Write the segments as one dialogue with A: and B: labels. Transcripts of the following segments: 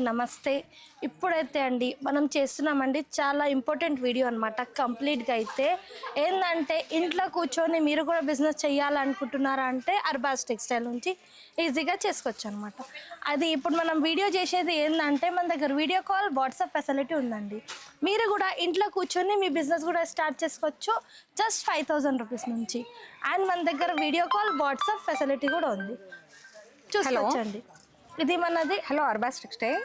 A: నమస్తే. ఇప్పుడైతే అండి మనం చేస్తున్నామండి చాలా ఇంపార్టెంట్ వీడియో అనమాట. కంప్లీట్గా అయితే ఏంటంటే ఇంట్లో కూర్చొని మీరు కూడా బిజినెస్ చేయాలనుకుంటున్నారా అంటే అర్బాస్ టెక్స్టైల్ నుంచి ఈజీగా చేసుకోవచ్చు అనమాట. అది ఇప్పుడు మనం వీడియో చేసేది ఏంటంటే మన దగ్గర వీడియో కాల్ వాట్సాప్ ఫెసిలిటీ ఉందండి. మీరు కూడా ఇంట్లో కూర్చొని మీ బిజినెస్ కూడా స్టార్ట్ చేసుకోవచ్చు జస్ట్ 5,000 రూపీస్ నుంచి. అండ్ మన దగ్గర వీడియో కాల్ వాట్సాప్ ఫెసిలిటీ కూడా ఉంది, చూసుకోవచ్చండి. ఇది మనది
B: అర్బాస్ టెక్స్టైల్.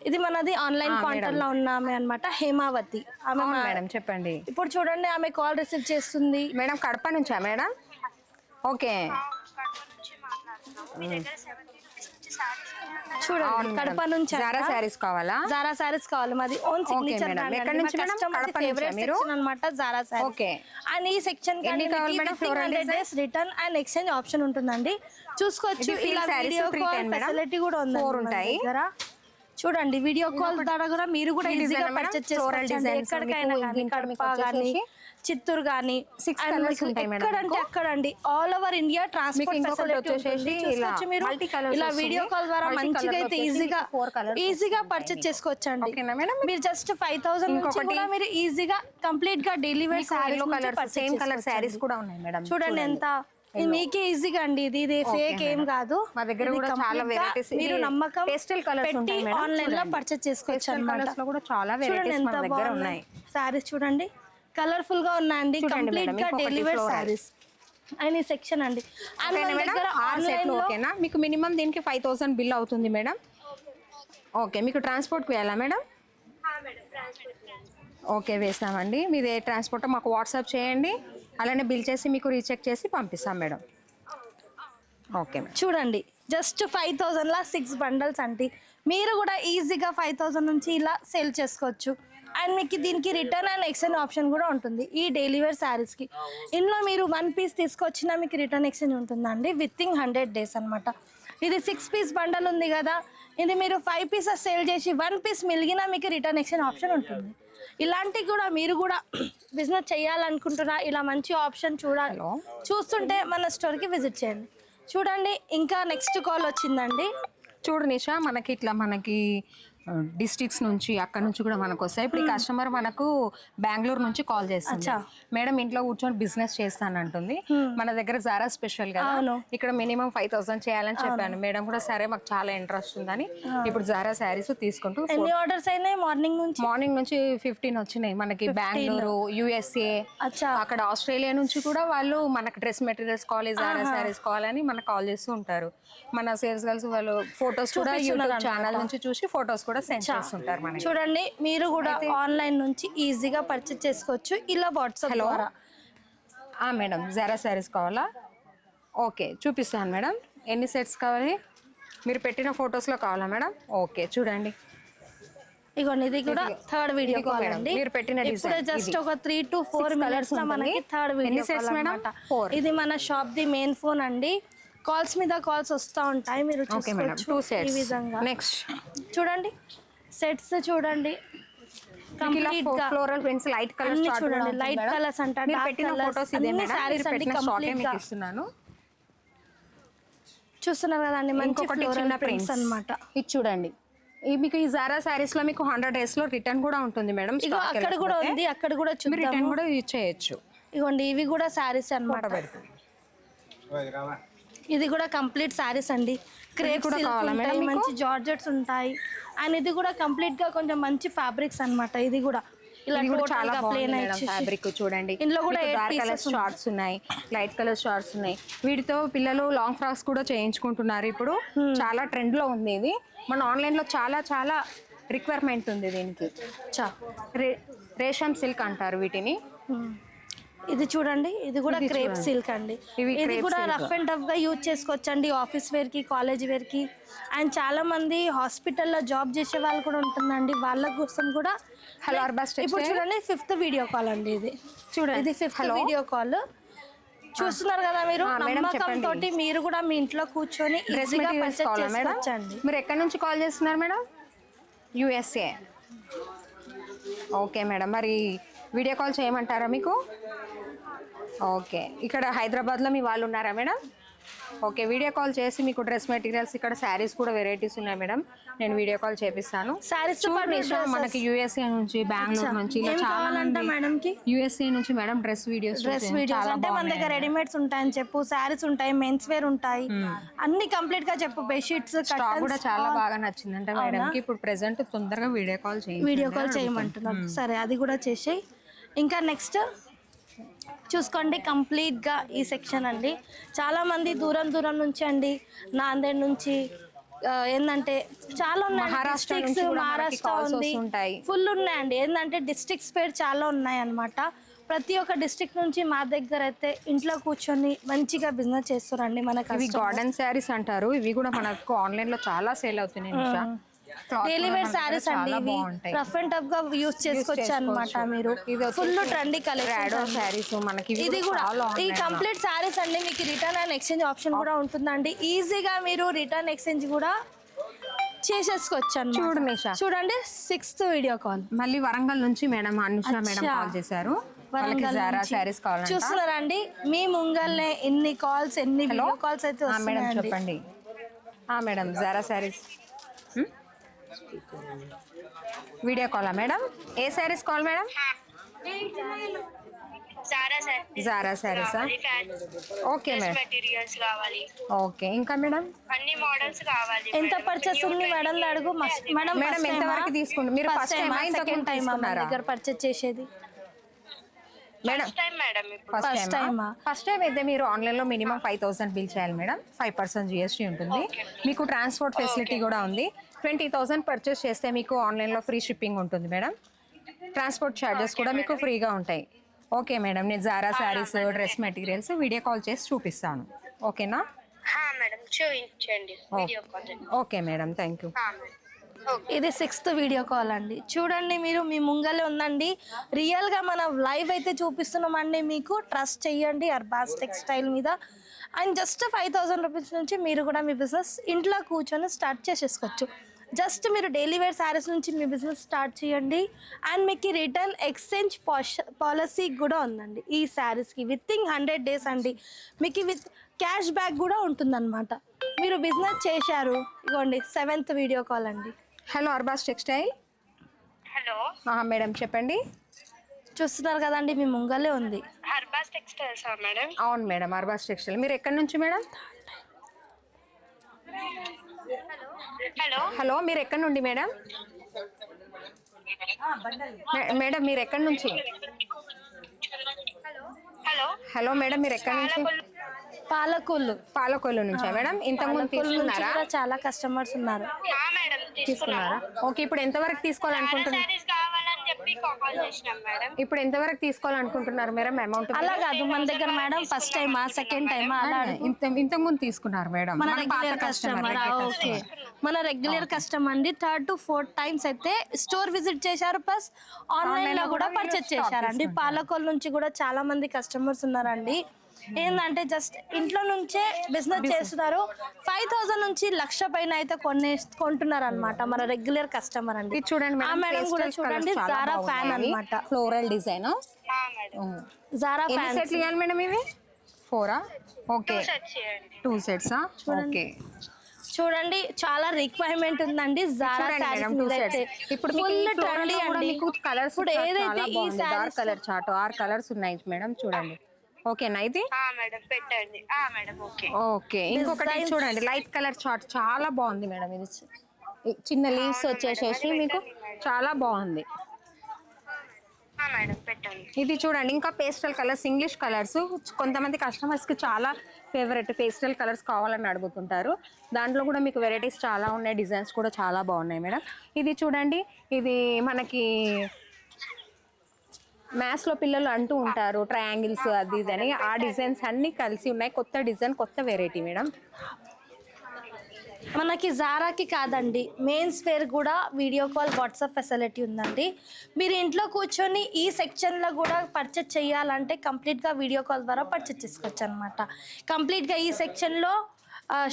A: ఇది మనది ఆన్లైన్ కౌంటర్ లో ఉన్న ఆమె అనమాట, హేమావతి. ఆమె
B: మేడం చెప్పండి.
A: ఇప్పుడు చూడండి ఆమె కాల్ రిసీవ్ చేస్తుంది.
B: మేడం కడప నుంచా మేడం? ఓకే
A: చూడండి కడప నుంచి.
B: జారా సారీస్ కావాలా?
A: జారా సారీస్ కావాలి, మాది ఓన్ సిగ్నేచర్ అనమాట జారా సారీ.
B: ఓకే.
A: అండ్ ఈ section return and exchange option ఉంటుందండి, చూసుకోవచ్చు. ఇలా వీడియో కాల్ ఫెసిలిటీ కూడా ఉంది. చూడండి వీడియో కాల్ ద్వారా కూడా మీరు కూడా ఈజీగా పర్చేస్ చేసుకోవచ్చు. ఎక్కడికైనా కానీ, కడప కానీ, చిత్తూరు కానీ, ఎక్కడంటే అక్కడండి all over India transport facility ఉంటుంది. మీరు ఇలా వీడియో కాల్ ద్వారా మంచిగా అయితే ఈజీగా పర్చేస్ చేసుకోవచ్చు అండి. మీరు జస్ట్ 5,000 నుంచి కూడా మీరు ఈజీగా కంప్లీట్ గా డెలివరీ
B: సేమ్ కలర్ సారీస్ కూడా ఉన్నాయి మేడం.
A: చూడండి ఎంత మీకే ఈజీగా అండి. ఇది ఫేక్ ఏం కాదు,
B: మా దగ్గర కూడా చాలా వెరైటీస్.
A: మీరు నమ్మకం
B: పేస్టల్ కలర్స్ ఉంటాయి మేడం,
A: ఆన్లైన్ లో పర్చేస్ చేసుకోవచ్చు అన్నమాట.
B: కూడా చాలా వెరైటీస్ మన దగ్గర ఉన్నాయి.
A: సారీస్ చూడండి కలర్ఫుల్ గా ఉన్నాయండి, కంప్లీట్ గా డెలివరీ సారీస్. అండ్ ఈ సెక్షన్ అండి
B: ఓకేనా. మీకు మినిమం దీనికి 5,000 బిల్ అవుతుంది మేడం. ఓకే, మీకు ట్రాన్స్పోర్ట్ వేయాలా మేడం? ఓకే వేస్తామండి. మీది ఏ ట్రాన్స్పోర్ట్ మాకు వాట్సాప్ చేయండి, అలానే బిల్ చేసి మీకు రీచెక్ చేసి పంపిస్తాం మేడం. Okay madam.
A: చూడండి జస్ట్ 5,000 లా 6 బండల్స్ అండి. మీరు కూడా ఈజీగా 5,000 నుంచి ఇలా సేల్ చేసుకోవచ్చు. అండ్ మీకు దీనికి రిటర్న్ అండ్ ఎక్స్చేంజ్ ఆప్షన్ కూడా ఉంటుంది ఈ డెలివరీ శారీస్కి. ఇందులో మీరు 1 పీస్ తీసుకొచ్చినా మీకు రిటర్న్ ఎక్స్చేంజ్ ఉంటుందండి వితిన్ 100 days అనమాట. ఇది 6 పీస్ బండల్ ఉంది కదా, ఇది మీరు 5 పీసెస్ సేల్ చేసి 1 పీస్ మిలిగినా మీకు రిటర్న్ ఎక్స్చేంజ్ ఆప్షన్ ఉంటుంది. ఇలాంటివి కూడా మీరు కూడా బిజినెస్ చేయాలనుకుంటున్నా ఇలా మంచి ఆప్షన్ చూస్తుంటే మన స్టోర్కి విజిట్ చేయండి. చూడండి ఇంకా నెక్స్ట్ కాల్ వచ్చిందండి.
B: చూడు నిషా, మనకి డిస్ట్రిక్ట్స్ నుంచి అక్కడ నుంచి కూడా మనకు వస్తాయి. ఇప్పుడు ఈ కస్టమర్ మనకు బెంగళూరు నుంచి కాల్ చేస్తుంది. మేడం ఇంట్లో కూర్చొని బిజినెస్ చేస్తానంటుంది. మన దగ్గర జారా స్పెషల్ కదా, ఇక్కడ మినిమం 5,000 చేయాలని చెప్పాను. మేడం కూడా సరే మాకు చాలా ఇంట్రెస్ట్ ఉందని ఇప్పుడు జారా శారీస్ తీసుకుంటూ.
A: ఎన్ని ఆర్డర్స్ అయినాయి
B: మార్నింగ్ నుంచి 15 వచ్చినాయి మనకి. బెంగళూరు, USA, అక్కడ ఆస్ట్రేలియా నుంచి కూడా వాళ్ళు మనకు డ్రెస్ మెటీరియల్స్ కావాలి, జారా శారీస్ కావాలని మనకు కాల్ చేస్తూ ఉంటారు. మన సేల్స్ గర్ల్స్ వాళ్ళు ఫొటోస్ కూడా యూట్యూబ్ ఛానల్ నుంచి చూసి ఫొటోస్ కూడా సెండ్ చేస్తుంటారు మనకి.
A: చూడండి మీరు కూడా ఆన్లైన్ నుంచి ఈజీగా పర్చేస్ చేసుకోవచ్చు ఇలా వాట్సాప్ ద్వారా.
B: మేడం జారా శారీస్ కావాలా? ఓకే చూపిస్తాను మేడం. ఎన్ని సెట్స్ కావాలి? మీరు పెట్టిన ఫొటోస్లో కావాలా మేడం? ఓకే చూడండి
A: ఇగోండి ఇది కూడా థర్డ్ వీడియో కాల్ అండి.
B: మీరు పెట్టిన డిజైన్
A: జస్ట్ ఒక 3 to 4 minutes లో మనకి థర్డ్ వీడియో కాల్ అన్నమాట. ఇది మన షాప్ ది మెయిన్ ఫోన్ అండి. కాల్స్ మీద కాల్స్ వస్తూ ఉంటాయి, మీరు చూసుకోవచ్చు ఈ విధంగా.
B: నెక్స్ట్
A: చూడండి సెట్స్ చూడండి,
B: ఫ్లోరల్ ప్రింట్స్, లైట్ కలర్స్
A: చూడండి, లైట్ కలర్స్ అంట, చూస్తున్నారు కదండి. మంచి ఫ్లోరల్ ప్రింట్స్ అన్నమాట.
B: ఇది చూడండి, మీకు ఈ జారా సారీస్ లో మీకు 100 days లో రిటర్న్ కూడా ఉంటుంది మేడం.
A: అక్కడ కూడా ఉంది, అక్కడ కూడా
B: రిటర్న్ కూడా యూజ్ చేయొచ్చు.
A: ఇగోండి ఇవి కూడా సారీస్ అన్నమాట. ఇది కూడా కంప్లీట్ సారీస్ అండి. క్రేప్ సిల్క్ ఉంటాయి, మంచి జార్జెట్స్ ఉంటాయి. అండ్ ఇది కూడా కంప్లీట్ గా కొంచెం మంచి ఫ్యాబ్రిక్స్ అన్నమాట. ఇది కూడా ఇలా
B: చాలా ప్లేన్ ఫ్యాబ్రిక్ చూడండి. ఇందులో కూడా డార్క్ కలర్ షార్ట్స్ ఉన్నాయి, లైట్ కలర్ షార్ట్స్ ఉన్నాయి. వీటితో పిల్లలు లాంగ్ ఫ్రాక్స్ కూడా చేయించుకుంటున్నారు. ఇప్పుడు చాలా ట్రెండ్ లో ఉంది ఇది. మన ఆన్లైన్ లో చాలా రిక్వైర్మెంట్ ఉంది దీనికి. రేషం సిల్క్ అంటారు వీటిని.
A: ఇది చూడండి, ఇది కూడా క్రేప్ సిల్క్ అండి. ఇది కూడా రఫ్ అండ్ టఫ్ గా యూజ్ చేసుకోవచ్చు అండి, ఆఫీస్ వేర్ కి, కాలేజ్ వేర్ కి. అండ్ చాలా మంది హాస్పిటల్లో జాబ్ చేసే వాళ్ళు కూడా ఉంటుందండి, వాళ్ళ కోసం కూడా. ఇప్పుడు చూడండి 5th వీడియో కాల్ అండి. ఇది చూడండి, ఇది 5th వీడియో కాల్. చూస్తున్నారు కదా మీరు, నమ్మకం తోటి మీరు కూడా మీ ఇంట్లో కూర్చొని ఈజీగా పర్చేస్ చేసుకోవచ్చండి.
B: మీరు ఎక్కడి నుంచి కాల్ చేస్తున్నారు మేడం? USA. ఓకే మేడం, మరి వీడియో కాల్ చేయమంటారా మీకు? ఓకే, ఇక్కడ హైదరాబాద్లో మీ వాళ్ళు ఉన్నారా మేడం? ఓకే, వీడియో కాల్ చేసి మీకు డ్రెస్ మెటీరియల్స్ ఇక్కడ శారీస్ కూడా వెరైటీస్ ఉన్నాయి మేడం. నేను వీడియో కాల్ చేపిస్తాను.
A: శారీస్
B: మనకి యూఎస్ఏ నుంచి, బెంగళూరు నుంచి ఇలా చాలా మంది
A: మేడం కి
B: యూఎస్ఏ నుంచి మేడం డ్రెస్ వీడియోస్
A: అంటే మన దగ్గర రెడీమేడ్స్ ఉంటాయని చెప్పు, శారీస్ ఉంటాయి, మెన్స్ వేర్ ఉంటాయి, అన్ని కంప్లీట్ గా చెప్పు. బెడ్షీట్స్
B: స్టాక్ కూడా చాలా బాగా నచ్చిందంటే మేడం కి. ఇప్పుడు ప్రెసెంట్ తొందరగా వీడియో కాల్
A: చేయమంటున్నాం. సరే, అది కూడా చేసేయి. ఇంకా నెక్స్ట్ చూసుకోండి, కంప్లీట్గా ఈ సెక్షన్ అండి. చాలామంది దూరం దూరం నుంచి అండి, నాందేడ్ నుంచి ఏంటంటే చాలా ఉన్నాయి, మహారాష్ట్ర ఉంది, ఫుల్ ఉన్నాయండి. ఏంటంటే డిస్ట్రిక్ట్స్ పేరు చాలా ఉన్నాయి అన్నమాట. ప్రతి ఒక్క డిస్ట్రిక్ట్ నుంచి మా దగ్గర అయితే ఇంట్లో కూర్చొని మంచిగా బిజినెస్ చేస్తారండి. మనకి
B: ఇవి గార్డెన్ శారీస్ అంటారు. ఇవి కూడా మనకు ఆన్లైన్ లో చాలా సేల్ అవుతున్నాయి.
A: డైలీ వేర్ శారీస్ అండి, ఇవి రఫ్ అండ్ టఫ్ గా యూజ్ చేసుకోవచ్చు అన్నమాట. మీరు ఫుల్ ట్రెండీ కలెక్షన్ శారీస్ మనకి. ఇది కూడా ఈ కంప్లీట్ శారీస్ అండి. మీకు రిటర్న్ అండ్ ఎక్స్చేంజ్ ఆప్షన్ కూడా ఉంటుందండి. ఈజీగా మీరు రిటర్న్ ఎక్స్చేంజ్ కూడా చేసేసుకోవచ్చు అన్నమాట. చూడు నిషా, చూడండి 6th వీడియో కాల్.
B: మళ్ళీ వరంగల్ నుంచి మేడం అనుష మేడం కాల్ చేశారు.
A: చూస్తున్నారా అండి, మీ ముంగల్నే ఎన్ని కాల్స్, ఎన్ని వీడియో కాల్స్ అయితే
B: మేడం. చెప్పండి మేడం, జారా శారీస్ వీడియో కాలా మేడం? ఏ శారీస్ కాల్ మేడం? జారా శారీసా? Okay madam. ఓకే, ఇంకా మేడం
C: అన్ని మోడల్స్ కావాలి.
A: ఎంత పర్చేస్ ఉంది మేడం అడుగు. మేడం
B: మేడం ఎంత వరకు తీసుకుంటారు మీరు? ఫస్ట్ టైం సెకండ్ టైం మన దగ్గర
A: పర్చేస్ చేసేది?
B: మేడం ఫస్ట్ టైం అయితే మీరు ఆన్లైన్ లో మినిమం 5,000 బిల్ చేయాలి మేడం. 5% GST ఉంటుంది. మీకు ట్రాన్స్పోర్ట్ ఫెసిలిటీ కూడా ఉంది. 20,000 పర్చేస్ చేస్తే మీకు ఆన్లైన్ లో ఫ్రీ షిప్పింగ్ ఉంటుంది మేడం. ట్రాన్స్పోర్ట్ ఛార్జెస్ కూడా మీకు ఫ్రీగా ఉంటాయి. ఓకే మేడం, నేను Zara saris, dress materials video call చేసి చూపిస్తాను. ఓకేనా
C: మేడం? చూపించండి.
B: Okay madam, thank you.
A: ఇది 6th వీడియో కాల్ అండి. చూడండి, మీరు మీ ముంగలే ఉందండి. రియల్గా మన లైవ్ అయితే చూపిస్తున్నామండి. మీకు ట్రస్ట్ చెయ్యండి అర్బాస్ టెక్స్టైల్ మీద. అండ్ జస్ట్ 5,000 రూపీస్ నుంచి మీరు కూడా మీ బిజినెస్ ఇంట్లో కూర్చొని స్టార్ట్ చేసేసుకోవచ్చు. జస్ట్ మీరు డైలీ వేర్ శారీస్ నుంచి మీ బిజినెస్ స్టార్ట్ చేయండి. అండ్ మీకు రిటర్న్ ఎక్స్చేంజ్ పాలసీ కూడా ఉందండి ఈ శారీస్కి. వితిన్ 100 days అండి. మీకు విత్ క్యాష్ బ్యాక్ కూడా ఉంటుందన్నమాట. మీరు బిజినెస్ చేశారు, ఇగోండి 7th వీడియో కాల్ అండి.
B: Hello Arbaz textile.
C: Hello
B: madam చెప్పండి.
A: చూస్తున్నారు కదండి, మీ ముంగలే ఉంది.
C: Arbaz textiles madam?
B: అవును మేడం, అర్బాస్ టెక్స్టైల్. మీరు ఎక్కడి నుంచి మేడం? హలో, మీరు ఎక్కడి నుండి మేడం? మేడం మీరు ఎక్కడి నుంచి? హలో మేడం, మీరు ఎక్కడి నుంచి? పాలకొల్లు నుంచా మేడం? ఇంతకుముందు తీసుకున్నారా?
A: చాలా కస్టమర్స్ ఉన్నారు.
B: తీసుకున్నారా? ఓకే, ఇప్పుడు ఎంతవరకు తీసుకోవాలనుకుంటున్నారు? ఇప్పుడు ఎంతవరకు తీసుకోవాలనుకుంటున్నారు మేడం అమౌంట్?
A: అలా కాదు మన దగ్గర మేడం, ఫస్ట్ టైమా సెకండ్ టైమా?
B: ఇంతకుముందు తీసుకున్నారు మేడం.
A: మన రెగ్యులర్ కస్టమర్. ఓకే, మన రెగ్యులర్ కస్టమర్ అండి. 3rd to 4th టైమ్స్ అయితే స్టోర్ విజిట్ చేశారు, ప్లస్ ఆన్లైన్ లో కూడా పర్చేస్ చేశారండి. పాలకొల్లు నుంచి కూడా చాలా మంది కస్టమర్స్ ఉన్నారండి. ఏంటంటే జస్ట్ ఇంట్లో నుంచే బిజినెస్ చేస్తున్నారు. 5,000 నుంచి 1,00,000 పైన అయితే కొంటున్నారు అనమాట. మన రెగ్యులర్ కస్టమర్ అండి.
B: చూడండి
A: ఆ మేడం కూడా చూడండి, జారా ఫ్యాన్ అన్నమాట.
B: Floral design
A: Zara fan
B: set ఇవ్వాలి మేడం. ఇవి 4 ఓకే, 2 sets. ఓకే,
A: చూడండి చాలా రిక్వైర్మెంట్ ఉందండి జారా శారీస్. ఇప్పుడు ఫుల్ ట్రెండీ అండి.
B: మీకు కలర్స్
A: ఇప్పుడు ఏదైతే ఈ
B: డార్క్ కలర్ చార్ట్ 6 కలర్స్ ఉన్నాయి మేడం. చూడండి, ఓకేనా ఇది?
C: మేడం పెట్టండి. Madam okay.
B: ఓకే, ఇంకొకటి చూడండి, లైట్ కలర్ చార్ట్ చాలా బాగుంది మేడం. ఇది చిన్న లీవ్స్ వచ్చేసేసి మీకు చాలా బాగుంది.
C: మేడం పెట్టండి.
B: ఇది చూడండి, ఇంకా పేస్టల్ కలర్స్, ఇంగ్లీష్ కలర్స్. కొంతమంది కస్టమర్స్కి చాలా ఫేవరెట్ పేస్టల్ కలర్స్ కావాలని అడుగుతుంటారు. దాంట్లో కూడా మీకు వెరైటీస్ చాలా ఉన్నాయి, డిజైన్స్ కూడా చాలా బాగున్నాయి మేడం. ఇది చూడండి, ఇది మనకి మ్యాథ్స్లో పిల్లలు అంటూ ఉంటారు ట్రయాంగిల్స్ అది ఇది అని. ఆ డిజైన్స్ అన్నీ కలిసి ఉన్నాయి. కొత్త డిజైన్, కొత్త వెరైటీ మేడం.
A: మనకి జారాకి కాదండి, మెయిన్స్ వేర్ కూడా వీడియో కాల్, వాట్సాప్ ఫెసిలిటీ ఉందండి. మీరు ఇంట్లో కూర్చొని ఈ సెక్షన్లో కూడా పర్చేస్ చేయాలంటే కంప్లీట్గా వీడియో కాల్ ద్వారా పర్చేస్ చేసుకోవచ్చు అనమాట. కంప్లీట్గా ఈ సెక్షన్లో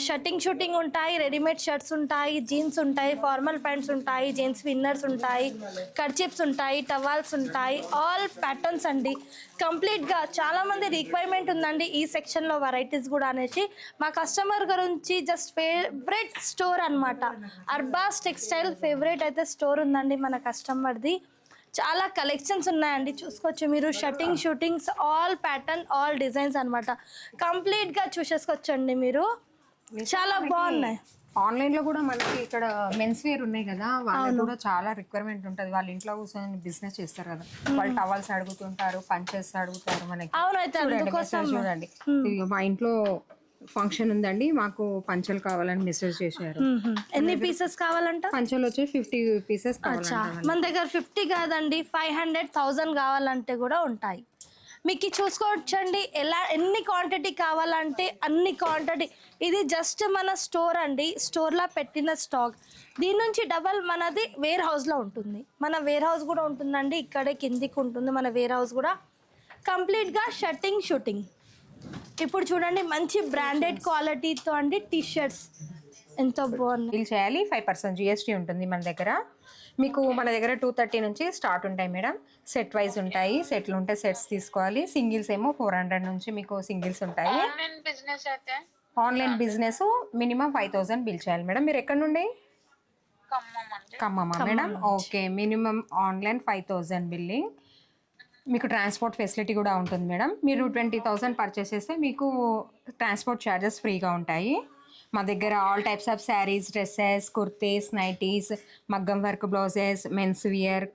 A: షర్టింగ్ షూటింగ్ ఉంటాయి, రెడీమేడ్ షర్ట్స్ ఉంటాయి, జీన్స్ ఉంటాయి, ఫార్మల్ ప్యాంట్స్ ఉంటాయి, జెంట్స్ విన్నర్స్ ఉంటాయి, కర్చిప్స్ ఉంటాయి, టవాల్స్ ఉంటాయి, ఆల్ ప్యాటర్న్స్ అండి. కంప్లీట్గా చాలామంది రిక్వైర్మెంట్ ఉందండి ఈ సెక్షన్లో వెరైటీస్ కూడా అనేసి. మా కస్టమర్ గురించి జస్ట్ ఫేవరెట్ స్టోర్ అనమాట. అర్బాస్ టెక్స్టైల్ ఫేవరెట్ అయితే స్టోర్ ఉందండి మన కస్టమర్ది. చాలా కలెక్షన్స్ ఉన్నాయండి, చూసుకోవచ్చు మీరు. Shirting shootings all pattern all designs అనమాట. కంప్లీట్గా చూసేసుకోవచ్చండి మీరు. చాలా బాగున్నాయి.
B: ఆన్లైన్లో కూడా మనకి ఇక్కడ మెన్స్ వేర్ ఉన్నాయి కదా, వాళ్ళకి కూడా చాలా రిక్వైర్మెంట్ ఉంటుంది. వాళ్ళ ఇంట్లో కూర్చొని బిజినెస్ చేస్తారు కదా, వాళ్ళు టవల్స్ అడుగుతుంటారు, పంచెస్ అడుగుతారు మనకి.
A: అవునైతే
B: చూడండి
A: అందుకోసం
B: మెసేజ్ చూడండి, ఇదిగో మా ఇంట్లో ఫంక్షన్ ఉందండి, మాకు పంచలు కావాలని మెసేజ్ చేశారు.
A: ఎన్ని పీసెస్ కావాలంట?
B: పంచలు వచ్చి 50 పీసెస్ కావాలంట.
A: మన దగ్గర 50 కాదండి, 500, 1000 కావాలంటే కూడా ఉంటాయి. మీకు చూసుకోవచ్చండి ఎలా ఎన్ని క్వాంటిటీ కావాలంటే అన్ని క్వాంటిటీ. ఇది జస్ట్ మన స్టోర్ అండి, స్టోర్లో పెట్టిన స్టాక్. దీని నుంచి డబల్ మనది వేర్ హౌస్లో ఉంటుంది. మన వేర్ హౌస్ కూడా ఉంటుందండి, ఇక్కడే కిందికి ఉంటుంది మన వేర్ హౌస్ కూడా. కంప్లీట్గా షర్టింగ్ షూటింగ్. ఇప్పుడు చూడండి మంచి బ్రాండెడ్ క్వాలిటీతో అండి టీ షర్ట్స్ ఎంతో బాగున్నాయి.
B: బిల్ చేయాలి, 5% GST ఉంటుంది మన దగ్గర. మీకు మన దగ్గర 230 నుంచి స్టార్ట్ ఉంటాయి మేడం. సెట్ వైజ్ ఉంటాయి, సెట్లు ఉంటే సెట్స్ తీసుకోవాలి. సింగిల్స్ ఏమో 400 నుంచి మీకు సింగిల్స్ ఉంటాయి. ఆన్లైన్ బిజినెస్ మినిమం 5000 బిల్ చేయాలి మేడం. మీరు ఎక్కడ నుండి? ఖమ్మమా madam? Okay, minimum online 5000 billing. మీకు ట్రాన్స్పోర్ట్ ఫెసిలిటీ కూడా ఉంటుంది మేడం. మీరు 20,000 పర్చేస్ చేస్తే మీకు ట్రాన్స్పోర్ట్ ఛార్జెస్ ఫ్రీగా ఉంటాయి. మా దగ్గర all types of sarees, dresses, kurtis, nighties, మగ్గం work blouses, men's wear,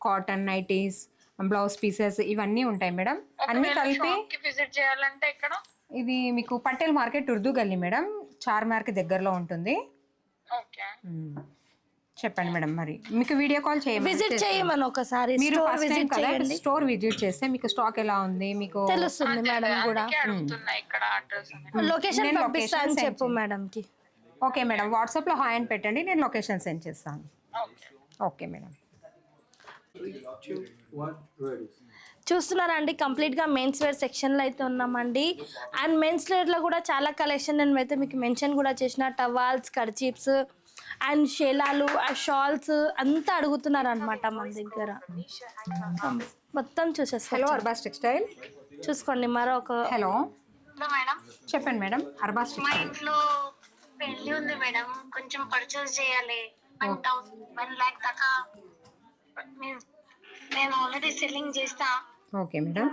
B: cotton nighties, blouse pieces ఇవన్నీ ఉంటాయి మేడం. అన్నీ కలిపి
C: విజిట్ చేయాలంటే ఇక్కడ
B: ఇది మీకు పటేల్ మార్కెట్ ఉర్దూ గల్లీ మేడం, చార్మార్కి దగ్గరలో ఉంటుంది.
C: ఓకే,
B: చెప్పండి మేడం. మరి మీకు వీడియో కాల్
A: విజిట్ చేయమని ఒకసారి
B: మీరు
A: స్టోర్ విజిట్ చేయండి,
B: స్టోర్ విజిట్ చేస్తే మీకు స్టాక్ ఎలా ఉంది మీకు
A: తెలుస్తుంది మేడం కూడా.
C: ఇక్కడ అడ్రస్
A: లొకేషన్ పంపిస్తా అని చెప్పు మేడం కి.
B: ఓకే మేడం, వాట్సాప్లో హాయ్ అని పెట్టండి, నేను లొకేషన్ సెండ్ చేస్తాను. Okay madam.
A: చూస్తున్నారండి కంప్లీట్గా మెన్స్ వేర్ సెక్షన్లో అయితే ఉన్నామండి. అండ్ మెన్స్ వేర్లో కూడా చాలా కలెక్షన్ నేను అయితే మీకు మెన్షన్ కూడా చేసిన. టవాల్స్, కర్చీప్స్ అండ్ షేలాలు, ఆ షాల్స్ అంతా అడుగుతున్నారు అనమాట మన దగ్గర. మొత్తం చూసేస్తాం.
B: హలో అర్బాస్ టెక్స్టైల్,
A: చూసుకోండి మరొక.
B: హలో
C: మేడం,
B: చెప్పండి మేడం. అర్బాస్
C: మా
B: టెక్స్టైల్.
C: ఇంట్లో పెళ్లి ఉంది మేడం, కొంచెం పర్చేస్ చేయాలి. 1 lakh దాకా నేను ఆల్రెడీ సెల్లింగ్ చేస్తా.
B: Okay madam.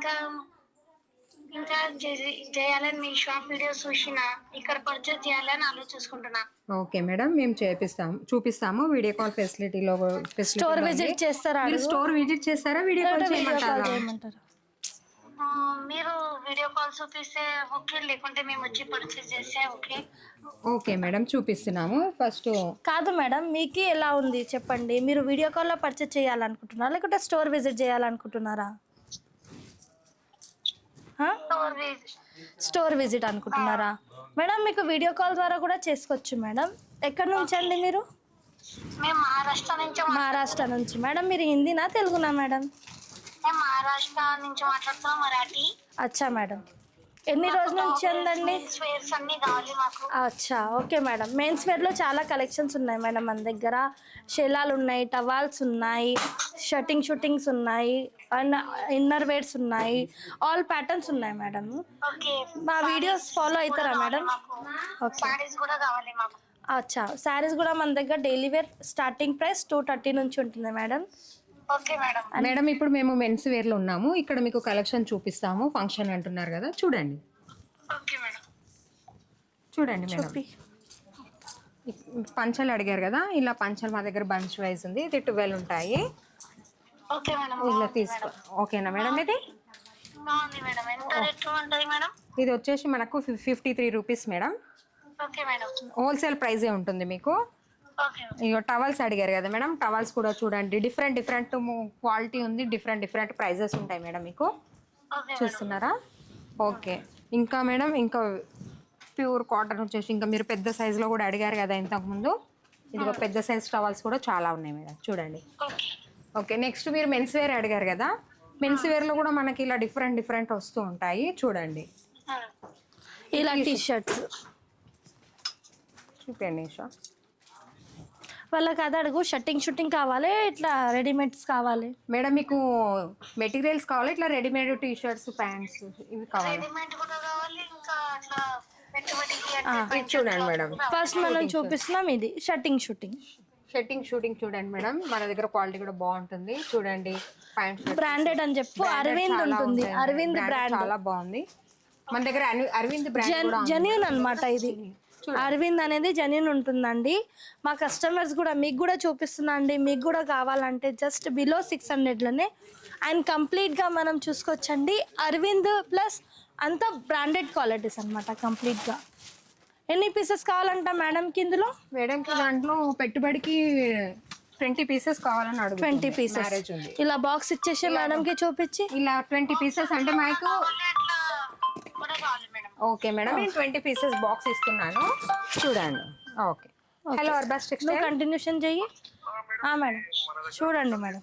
C: ఇంకా చేయాలని మీ షాప్ వీడియోస్ చూసిన ఇక్కడ పర్చేస్ చేయాలని ఆలోచించుకుంటున్నా.
B: ఓకే మేడం, మేము చూపిస్తాము వీడియో కాల్ ఫెసిలిటీలో.
A: స్టోర్ విజిట్ చేస్తారా?
B: స్టోర్ విజిట్ చేస్తారా, వీడియో కాల్ చేయమంటారా?
C: మీరు వీడియో కాల్ చూపిస్తే ఓకే, లేకుంటే మేము వచ్చి పర్చేస్ చేస్తే ఓకే.
B: ఓకే మేడం, చూపిస్తున్నాము. ఫస్ట్
A: కాదు మేడం, మీకు ఎలా ఉంది చెప్పండి. మీరు వీడియో కాల్లో పర్చేస్ చేయాలనుకుంటున్నారా లేకుంటే స్టోర్ విజిట్ చేయాలనుకుంటున్నారా? స్టోర్ విజిట్ అనుకుంటున్నారా మేడం? మీకు వీడియో కాల్ ద్వారా కూడా చేసుకోవచ్చు మేడం. ఎక్కడి నుంచి అండి మీరు?
C: మేము
A: మహారాష్ట్ర నుంచి. మేడం మీరు హిందీనా తెలుగునా మేడం?
C: మహారాష్ట్ర నుంచి మాట్లాడుతున్నాం, మరాఠీ.
A: అచ్చా మేడం, ఎన్ని రోజుల నుంచి ఉందండి?
C: అన్ని కావాలి మాకు.
A: అచ్చా, ఓకే మేడం. మెన్స్ వేర్లో చాలా కలెక్షన్స్ ఉన్నాయి మేడం మన దగ్గర. షెలాలు ఉన్నాయి, టవాల్స్ ఉన్నాయి, షర్టింగ్ షూటింగ్స్ ఉన్నాయి, అండ్ ఇన్నర్ వేర్స్ ఉన్నాయి, ఆల్ ప్యాటర్న్స్ ఉన్నాయి మేడం. మా వీడియోస్ ఫాలో అవుతారా మేడం? ఓకే. అచ్చా, శారీస్ కూడా మన దగ్గర డైలీ వేర్ స్టార్టింగ్ ప్రైస్ 230 నుంచి ఉంటుంది మేడం.
C: Okay madam.
B: మేడం ఇప్పుడు మేము మెన్స్ వేర్లో ఉన్నాము. ఇక్కడ మీకు కలెక్షన్ చూపిస్తాము. ఫంక్షన్ అంటున్నారు కదా, చూడండి.
C: Okay madam.
B: చూడండి మేడం, పంచలు అడిగారు కదా, ఇలా పంచలు మా దగ్గర బంచ్ వైజ్ ఉంది. ఇది 12 ఉంటాయి.
C: ఓకే మేడం,
B: ఇలా తీసుకో. ఓకేనా మేడం? ఇది
C: బాగుంది మేడం. ఎంత రేట్ ఉంటుంది మేడం?
B: ఇది వచ్చేసి మనకు 53 rupees madam.
C: Okay madam.
B: Wholesale ప్రైజే ఉంటుంది మీకు. ఇక టవల్స్ అడిగారు కదా మేడం, టవల్స్ కూడా చూడండి. డిఫరెంట్ క్వాలిటీ ఉంది, డిఫరెంట్ ప్రైజెస్ ఉంటాయి మేడం మీకు. చూస్తున్నారా? ఓకే. ఇంకా మేడం, ఇంకా ప్యూర్ కాటన్ వచ్చేసి ఇంకా మీరు పెద్ద సైజులో కూడా అడిగారు కదా ఇంతకుముందు, ఇదిగో పెద్ద సైజ్ టవల్స్ కూడా చాలా ఉన్నాయి మేడం, చూడండి. ఓకే. నెక్స్ట్ మీరు మెన్స్ వేర్ అడిగారు కదా, మెన్స్ వేర్లో కూడా మనకి ఇలా డిఫరెంట్ వస్తూ ఉంటాయి, చూడండి.
A: ఇలా టీ షర్ట్స్
B: చూపించండి నిషా.
A: వాళ్ళకి అది అడుగు, షూటింగ్ కావాలి, ఇట్లా రెడీమేడ్స్ కావాలి.
B: మేడం మీకు మెటీరియల్స్ కావాలి, ఇట్లా రెడీమేడ్ టీ షర్ట్స్ ప్యాంట్స్ ఇవి కావాలి?
C: రెడీమేడ్ కూడా కావాలి, ఇంకా అట్లా పెట్టుబడికి
B: ఇది చూడండి మేడం,
A: ఫస్ట్ మనం చూపిస్తున్నాం ఇది షూటింగ్.
B: షూటింగ్ చూడండి మేడం, మన దగ్గర క్వాలిటీ కూడా బాగుంటుంది. చూడండి ప్యాంట్
A: బ్రాండెడ్ అని చెప్పు, అరవింద్ ఉంటుంది, అరవింద్ బ్రాండ్
B: చాలా బాగుంది. మన దగ్గర అరవింద్ బ్రాండ్
A: జెన్యూన్ అన్నమాట. ఇది అరవింద్ అనేది జెన్యూన్ ఉంటుందండి. మా కస్టమర్స్ కూడా మీకు కూడా చూపిస్తున్నా అండి, మీకు కూడా కావాలంటే జస్ట్ బిలో 600లోనే అండ్ కంప్లీట్గా మనం చూసుకోవచ్చండి. అరవింద్ ప్లస్ అంతా బ్రాండెడ్ క్వాలిటీస్ అనమాట కంప్లీట్గా. ఎన్ని పీసెస్ కావాలంట మేడంకి ఇందులో?
B: మేడంకి దాంట్లో పెట్టుబడికి 20 పీసెస్ కావాలని అడుగు.
A: 20 పీసెస్ ఇలా బాక్స్ ఇచ్చేసి మేడంకి చూపించి,
B: ఇలా 20 పీసెస్ అంటే మాకు
C: అట్లా కూడా కావాలి మేడం.
B: ఓకే మేడం, నేను 20 పీసెస్ బాక్స్ ఇస్తున్నాను చూడండి. ఓకే, హలో అర్బాస్
A: నువ్వు
B: టెక్స్టైల్.
A: కంటిన్యూషన్ చెయ్యి. మేడం చూడండి మేడం,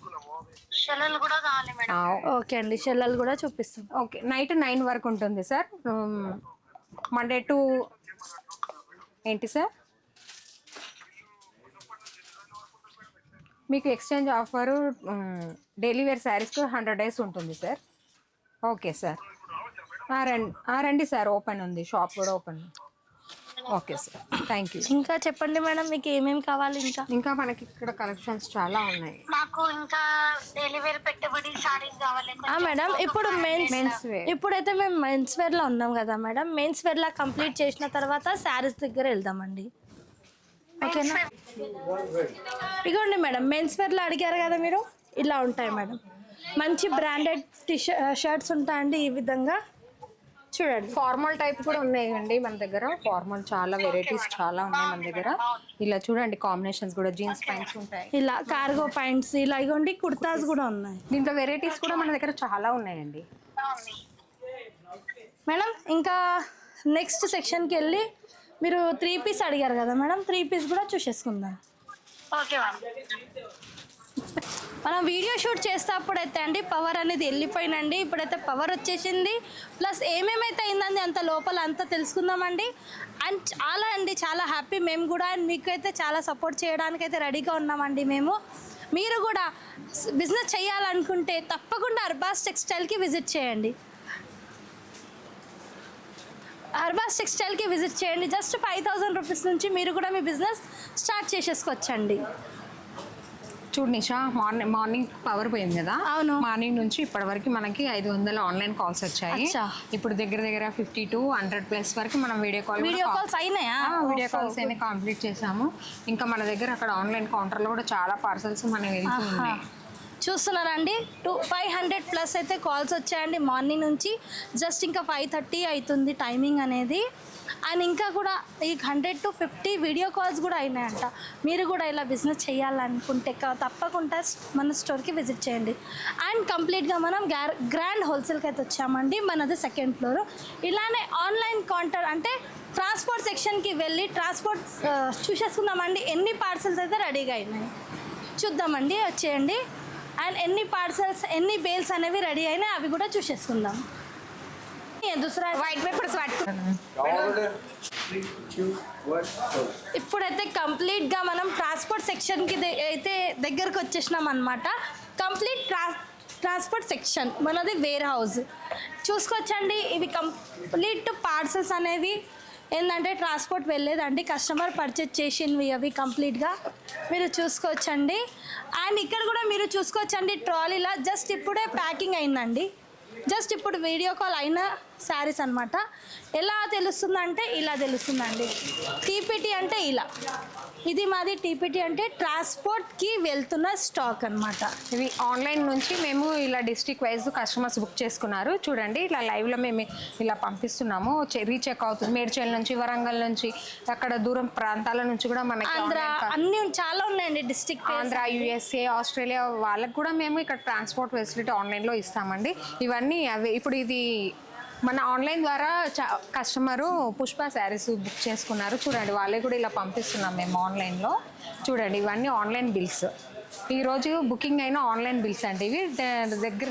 C: షెల్లలు కూడా కావాలి మేడం.
A: ఓకే అండి, షెల్లలు కూడా చూపిస్తాం.
B: ఓకే, నైట్ 9 వరకు ఉంటుంది సార్. మండే టు ఏంటి సార్ మీకు ఎక్స్చేంజ్ ఆఫరు డైలీ వేర్ శారీస్కి 100 days ఉంటుంది సార్. ఓకే సార్, రండి సార్, ఓపెన్ ఉంది, షాప్ కూడా open. Okay sir, thank you.
A: ఇంకా చెప్పండి మేడం, మీకు ఏమేమి కావాలి?
B: ఇంకా మనకి ఇక్కడ కలెక్షన్స్ చాలా ఉన్నాయి.
C: మాకు ఇంకా డైలీ వేర్ పెట్టుబడి సారీస్ కావాలి
A: మేడం. ఇప్పుడు
B: మెన్స్ వేర్,
A: ఇప్పుడైతే మేము మెన్స్ వేర్లో ఉన్నాం కదా మేడం, మెన్స్ వేర్లా కంప్లీట్ చేసిన తర్వాత శారీస్ దగ్గర వెళ్దామండి. ఓకేనా? ఇగోండి మేడం, మెన్స్ వేర్లో అడిగారు కదా మీరు, ఇలా ఉంటాయి మేడం. మంచి బ్రాండెడ్ షర్ట్స్ ఉంటాయండి ఈ విధంగా. చూడండి,
B: ఫార్మల్ టైప్ కూడా ఉన్నాయండి మన దగ్గర. ఫార్మల్ చాలా వెరైటీస్ చాలా ఉన్నాయి మన దగ్గర. ఇలా చూడండి, కాంబినేషన్స్ కూడా జీన్స్ ప్యాంట్స్ ఉంటాయి,
A: ఇలా కార్గో ప్యాంట్స్, ఇలా ఇగోండి కుర్తాస్ కూడా ఉన్నాయి.
B: దీంట్లో వెరైటీస్ కూడా మన దగ్గర చాలా ఉన్నాయండి
A: మేడం. ఇంకా నెక్స్ట్ సెక్షన్కి వెళ్ళి మీరు 3 పీస్ అడిగారు కదా మేడం, 3 పీస్ కూడా చూసేసుకుందాం.
C: Okay madam.
A: మనం వీడియో షూట్ చేసేటప్పుడైతే అండి పవర్ అనేది వెళ్ళిపోయినండి, ఇప్పుడైతే పవర్ వచ్చేసింది. ప్లస్ ఏమేమైతే అయిందండి అంత లోపల అంతా తెలుసుకుందామండి. అండ్ చాలా అండి, చాలా హ్యాపీ మేము కూడా. అండ్ మీకైతే చాలా సపోర్ట్ చేయడానికి అయితే రెడీగా ఉన్నామండి మేము. మీరు కూడా బిజినెస్ చేయాలనుకుంటే తప్పకుండా అర్బాస్ టెక్స్టైల్కి విజిట్ చేయండి. అర్బాస్ టెక్స్టైల్కి విజిట్ చేయండి. జస్ట్ 5000 రూపీస్ నుంచి మీరు కూడా మీ బిజినెస్ స్టార్ట్ చేసేసుకోవచ్చండి.
B: చూడు నిషా, మార్నింగ్ పవర్ పోయింది కదా,
A: అవును.
B: మార్నింగ్ నుంచి ఇప్పటి వరకు మనకి 500 ఆన్లైన్ కాల్స్ వచ్చాయి. ఇప్పుడు దగ్గర 50 to 100+ వరకు మనం వీడియో కాల్స్
A: అయినాయా?
B: వీడియో కాల్స్ అయినా కంప్లీట్ చేసాము. ఇంకా మన దగ్గర అక్కడ ఆన్లైన్ కౌంటర్లో కూడా చాలా పార్సల్స్ మనం వెళ్తూ ఉన్నాయి.
A: చూస్తున్నారండి, 500+ అయితే కాల్స్ వచ్చాయండి మార్నింగ్ నుంచి. జస్ట్ ఇంకా 5:30 అవుతుంది టైమింగ్ అనేది. అండ్ ఇంకా కూడా ఈ 100 to 50 వీడియో కాల్స్ కూడా అయినాయంట. మీరు కూడా ఇలా బిజినెస్ చేయాలనుకుంటే తప్పకుండా మన స్టోర్కి విజిట్ చేయండి. అండ్ కంప్లీట్గా మనం గ్రాండ్ హోల్సేల్కి అయితే వచ్చామండి. మనది 2nd ఫ్లోర్. ఇలానే ఆన్లైన్ కౌంటర్ అంటే ట్రాన్స్పోర్ట్ సెక్షన్కి వెళ్ళి ట్రాన్స్పోర్ట్ చూసేసుకుందామండి. ఎన్ని పార్సల్స్ అయితే రెడీగా అయినాయి చూద్దామండి, వచ్చేయండి. అండ్ ఎన్ని పార్సల్స్, ఎన్ని బేల్స్ అనేవి రెడీ అయినాయి అవి కూడా చూసేసుకుందాం.
B: వైట్ పేపర్స్
A: ఇప్పుడైతే కంప్లీట్గా మనం ట్రాన్స్పోర్ట్ సెక్షన్కి అయితే దగ్గరకు వచ్చేసినాం అనమాట. కంప్లీట్ ట్రాన్స్పోర్ట్ సెక్షన్ మనది వేర్ హౌస్ చూసుకోవచ్చండి. ఇవి కంప్లీట్ పార్సల్స్ అనేవి ఏంటంటే ట్రాన్స్పోర్ట్ వెళ్ళేదండి, కస్టమర్ పర్చేజ్ చేసినవి అవి కంప్లీట్గా మీరు చూసుకోవచ్చండి. అండ్ ఇక్కడ కూడా మీరు చూసుకోవచ్చండి, ట్రాలీలా జస్ట్ ఇప్పుడే ప్యాకింగ్ అయిందండి. జస్ట్ ఇప్పుడు వీడియో కాల్ అయిన శారీస్ అనమాట. ఎలా తెలుస్తుందంటే ఇలా తెలుస్తుందండి. టీపీటీ అంటే ఇలా, ఇది మాది టీపీటీ అంటే ట్రాన్స్పోర్ట్కి వెళ్తున్న స్టాక్ అనమాట.
B: ఇవి ఆన్లైన్ నుంచి మేము ఇలా డిస్ట్రిక్ట్ వైజ్ కస్టమర్స్ బుక్ చేసుకున్నారు. చూడండి, ఇలా లైవ్లో మేము ఇలా పంపిస్తున్నాము. రీచెక్ అవుతుంది మేడ్చల్ నుంచి, వరంగల్ నుంచి, అక్కడ దూరం ప్రాంతాల నుంచి కూడా మనకి
A: ఆంధ్ర అన్ని చాలా ఉన్నాయండి డిస్ట్రిక్ట్.
B: ఆంధ్ర, USA, ఆస్ట్రేలియా వాళ్ళకు కూడా మేము ఇక్కడ ట్రాన్స్పోర్ట్ ఫెసిలిటీ ఆన్లైన్లో ఇస్తామండి. ఇవన్నీ అవి ఇప్పుడు ఇది మన ఆన్లైన్ ద్వారా కస్టమరు పుష్ప శారీస్ బుక్ చేసుకున్నారు. చూడండి, వాళ్ళే కూడా ఇలా పంపిస్తున్నాం మేము ఆన్లైన్లో. చూడండి, ఇవన్నీ ఆన్లైన్ బిల్స్. ఈరోజు బుకింగ్ అయిన ఆన్లైన్ బిల్స్ అండి ఇవి.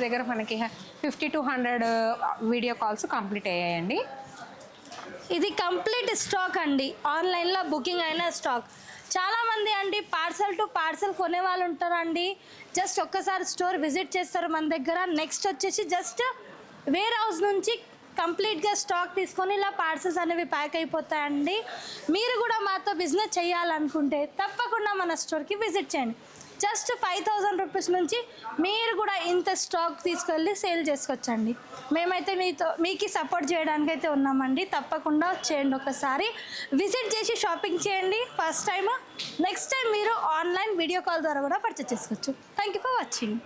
B: దగ్గర మనకి 50 to 100 వీడియో కాల్స్ కంప్లీట్ అయ్యాయండి.
A: ఇది కంప్లీట్ స్టాక్ అండి, ఆన్లైన్లో బుకింగ్ అయిన స్టాక్. చాలామంది అండి పార్సల్ టు పార్సల్ కొనే వాళ్ళు ఉంటారండి. జస్ట్ ఒక్కసారి స్టోర్ విజిట్ చేస్తారు మన దగ్గర. నెక్స్ట్ వచ్చేసి జస్ట్ వేర్ హౌస్ నుంచి కంప్లీట్గా స్టాక్ తీసుకొని ఇలా పార్సల్స్ అనేవి ప్యాక్ అయిపోతాయండి. మీరు కూడా మాతో బిజినెస్ చేయాలనుకుంటే తప్పకుండా మన స్టోర్కి విజిట్ చేయండి. జస్ట్ 5,000 రూపీస్ నుంచి మీరు కూడా ఇంత స్టాక్ తీసుకెళ్ళి సేల్ చేసుకోవచ్చండి. మేమైతే మీకు సపోర్ట్ చేయడానికి అయితే ఉన్నామండి. తప్పకుండా చేయండి, ఒకసారి విజిట్ చేసి షాపింగ్ చేయండి ఫస్ట్ టైం. నెక్స్ట్ టైం మీరు ఆన్లైన్ వీడియో కాల్ ద్వారా కూడా పర్చేస్ చేసుకోవచ్చు. Thank you for watching.